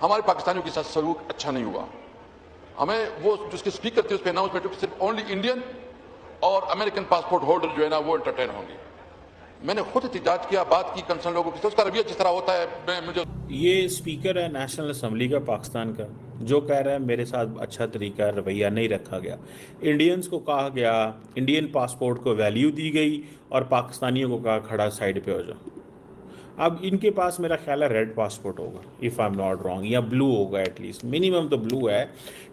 ہمارے پاکستانیوں کے ساتھ سلوک اچھا نہیں ہوا. ہمیں وہ جس کے اسپیکر تھے اس پہ اناؤنسمنٹ صرف اونلی انڈین اور امریکن پاسپورٹ ہولڈر جو ہے نا وہ انٹرٹین ہوں گے. میں نے خود احتجاج کیا, بات کی کنسرن لوگوں کے ساتھ, اس کا رویہ جس طرح ہوتا ہے مجھے. یہ اسپیکر ہے نیشنل اسمبلی کا پاکستان کا, جو کہہ رہا ہے میرے ساتھ اچھا طریقہ رویہ نہیں رکھا گیا. انڈینز کو کہا گیا, انڈین پاسپورٹ کو ویلیو دی گئی اور پاکستانیوں کو کہا کھڑا سائڈ پہ ہو جاؤ. اب ان کے پاس میرا خیال ہے ریڈ پاسپورٹ ہوگا if I am not wrong, یا بلو ہوگا ایٹ لیسٹ, منیمم تو بلو ہے,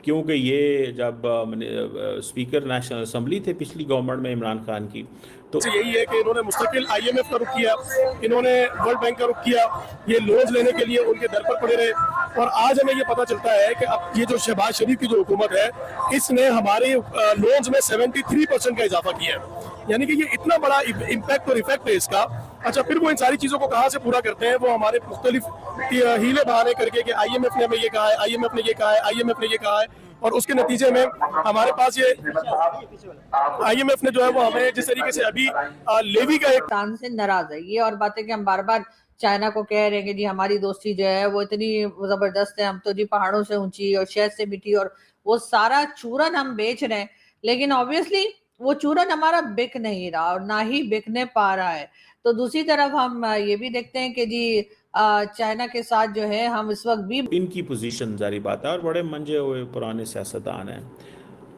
کیونکہ یہ جب اسپیکر نیشنل اسمبلی تھے پچھلی گورنمنٹ میں عمران خان کی, تو یہی ہے کہ انہوں نے مستقل آئی ایم ایف کا رخ کیا, انہوں نے ورلڈ بینک کا رخ کیا, یہ لونز لینے کے لیے ان کے در پر پڑے رہے. اور آج ہمیں یہ پتہ چلتا ہے کہ اب یہ جو شہباز شریف کی جو حکومت ہے اس نے ہمارے لونز میں 73% کا اضافہ کیا ہے. یعنی کہ یہ اتنا بڑا امپیکٹ اور ایفیکٹ ہے اس کا. اچھا, پھر وہ ان ساری چیزوں کو کہاں سے پورا کرتے ہیں؟ وہ ہمارے مختلف ہیلے بہانے کر کے کہ آئی ایم ایف نے ہمیں یہ کہا ہے, آئی ایم ایف نے یہ کہا ہے, آئی ایم ایف نے یہ کہا ہے, اور اس کے نتیجے میں ہمارے پاس یہ آئی ایم ایف نے جو ہے وہ ہمیں جس طریقے سے ابھی لیوی کا ایک پاکستان سے ناراض ہے. یہ اور باتیں کہ ہم بار بار چائنا کو کہہ رہے ہیں کہ جی ہماری دوستی جو ہے وہ اتنی زبردست ہے, ہم تو جی پہاڑوں سے اونچی اور شہد سے میٹھی, اور وہ سارا چورن ہم بیچ رہے ہیں, لیکن obviously وہ چورن ہمارا بک نہیں رہا اور نہ ہی بکنے پا رہا ہے. تو دوسری طرف ہم یہ بھی دیکھتے ہیں کہ جی چائنا کے ساتھ جو ہے ہم اس وقت بھی ان کی پوزیشن ظاہری بات ہے, اور بڑے منجے ہوئے پرانے سیاستدان ہیں,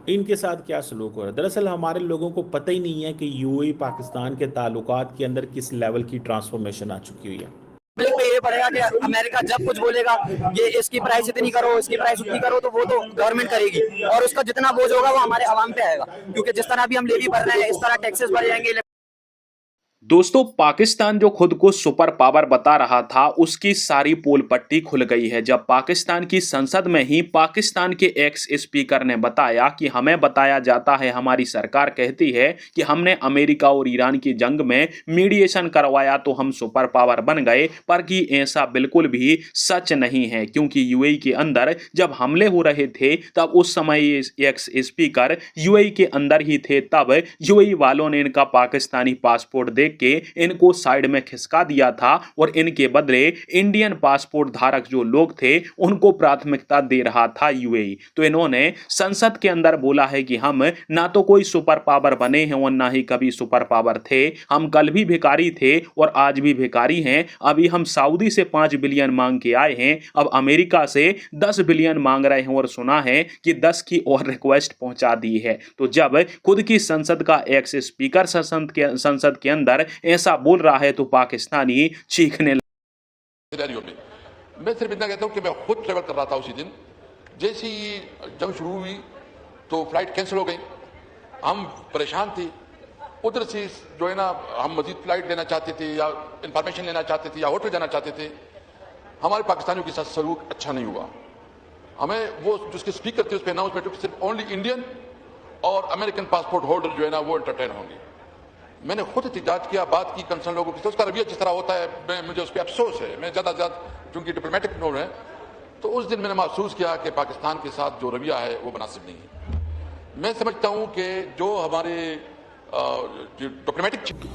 ان کے ساتھ کیا سلوک ہو رہا ہے. دراصل ہمارے لوگوں کو پتہ ہی نہیں ہے کہ یو اے پاکستان کے تعلقات کے اندر کس لیول کی ٹرانسفارمیشن آ چکی ہوئی ہے. پبلک پہ یہ پڑے گا کہ امریکہ جب کچھ بولے گا یہ اس کی پرائس اتنی کرو, اس کی پرائس اتنی کرو, تو وہ تو گورنمنٹ کرے گی, اور اس کا جتنا بوجھ ہوگا وہ ہمارے عوام پہ آئے گا, کیونکہ جس طرح بھی ہم لیوی بھر رہے ہیں اس طرح ٹیکسز بڑھ جائیں گے. دوستو, پاکستان جو خود کو سپر پاور بتا رہا تھا اس کی ساری پول پٹی کھل گئی ہے جب پاکستان کی سنسد میں ہی پاکستان کے ایکس اسپیکر نے بتایا کہ ہمیں بتایا جاتا ہے, ہماری سرکار کہتی ہے کہ ہم نے امریکہ اور ایران کی جنگ میں میڈیشن کروایا تو ہم سپر پاور بن گئے, پر کہ ایسا بالکل بھی سچ نہیں ہے, کیونکہ یو اے کے اندر جب حملے ہو رہے تھے تب اس سمے ایکس اسپیکر یو اے کے اندر ہی تھے, تب یو اے والوں نے ان کا پاکستانی پاسپورٹ دیکھ کہ ان کو سائیڈ میں کھسکا دیا تھا اور ان کے بدلے انڈین پاسپورٹ دھارک جو لوگ تھے ان کو پراتھمکتا دے رہا تھا یو اے. تو انہوں نے سنسد کے اندر بولا ہے کہ ہم نہ تو کوئی سپر پاور بنے ہیں اور نہ ہی کبھی سپر پاور تھے, ہم کل بھی بھیکاری تھے اور آج بھی بھیکاری ہیں. ابھی ہم سعودی سے 5 بلین مانگ کے آئے ہیں, اب امریکہ سے 10 بلین مانگ رہے ہیں, اور سنا ہے کہ 10 کی اور ریکویسٹ پہنچا دی ہے. تو جب خود کی سنسد کا ایکس اسپیکر سنسد کے اندر ایسا بول رہا ہے تو پاکستانی چیخنے میں صرف اتنا کہتا ہوں کہ میں خود ٹریول کر رہا تھا اسی دن, جیسی جنگ شروع ہوئی تو فلائٹ کینسل ہو گئی, ہم پریشان تھے. ادھر سے جو ہے نا ہم مزید فلائٹ لینا چاہتے تھے یا انفارمیشن لینا چاہتے تھے یا ہوٹل جانا چاہتے تھے. ہمارے پاکستانیوں کے ساتھ سلوک اچھا نہیں ہوا. ہمیں وہ جس کے اسپیکر تھے اس پہ اناؤنسمنٹ صرف اونلی انڈین اور امریکن پاسپورٹ ہولڈر جو ہے نا وہ انٹرٹین ہوں گے. میں نے خود احتجاج کیا, بات کی کنسرن لوگوں کے ساتھ, اس کا رویہ جس طرح ہوتا ہے مجھے اس پہ افسوس ہے. میں زیادہ سے زیادہ چونکہ ڈپلومیٹک نوٹ ہے تو اس دن میں نے محسوس کیا کہ پاکستان کے ساتھ جو رویہ ہے وہ مناسب نہیں ہے. میں سمجھتا ہوں کہ جو ہمارے ڈپلومیٹک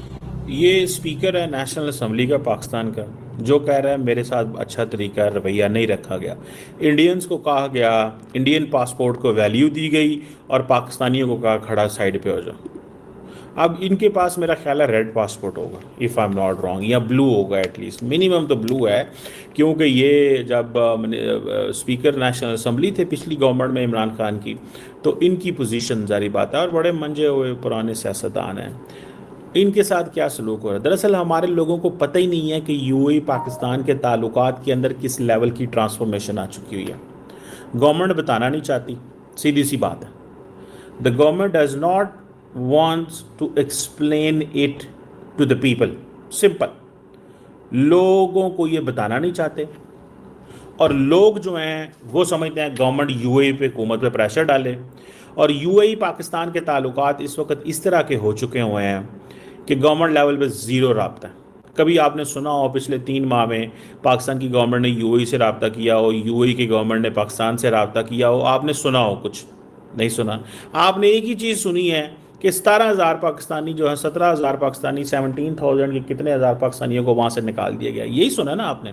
یہ اسپیکر ہے نیشنل اسمبلی کا پاکستان کا, جو کہہ رہا ہے میرے ساتھ اچھا طریقہ رویہ نہیں رکھا گیا. انڈینز کو کہا گیا, انڈین پاسپورٹ کو ویلیو دی گئی اور پاکستانیوں کو کہا کھڑا سائڈ پہ ہو جاؤ. اب ان کے پاس میرا خیال ہے ریڈ پاسپورٹ ہوگا if I am not wrong, یا بلو ہوگا ایٹ لیسٹ, منیمم تو بلو ہے, کیونکہ یہ جب اسپیکر نیشنل اسمبلی تھے پچھلی گورنمنٹ میں عمران خان کی, تو ان کی پوزیشن ظاہری بات ہے, اور بڑے منجے ہوئے پرانے سیاستدان ہیں, ان کے ساتھ کیا سلوک ہو رہا ہے. دراصل ہمارے لوگوں کو پتہ ہی نہیں ہے کہ یو اے پاکستان کے تعلقات کے اندر کس لیول کی ٹرانسفارمیشن آ چکی ہوئی ہے. گورنمنٹ بتانا نہیں چاہتی, سیدھی سی بات ہے. The government does not wants to explain it to the people. simple. لوگوں کو یہ بتانا نہیں چاہتے, اور لوگ جو ہیں وہ سمجھتے ہیں گورنمنٹ یو اے پہ حکومت پہ پریشر ڈالے, اور یو اے پاکستان کے تعلقات اس وقت اس طرح کے ہو چکے ہوئے ہیں کہ گورنمنٹ لیول پہ زیرو رابطہ ہے. کبھی آپ نے سنا ہو پچھلے 3 ماہ میں پاکستان کی گورنمنٹ نے یو اے سے رابطہ کیا ہو, یو اے کی گورنمنٹ نے پاکستان سے رابطہ کیا ہو؟ آپ نے سنا ہو؟ کچھ نہیں سنا. آپ نے ایک ہی چیز سنی ہے کہ 17,000 پاکستانی جو ہیں, 17,000 پاکستانی 17,000 کے کتنے ہزار پاکستانیوں کو وہاں سے نکال دیا گیا. یہی سنا نا آپ نے,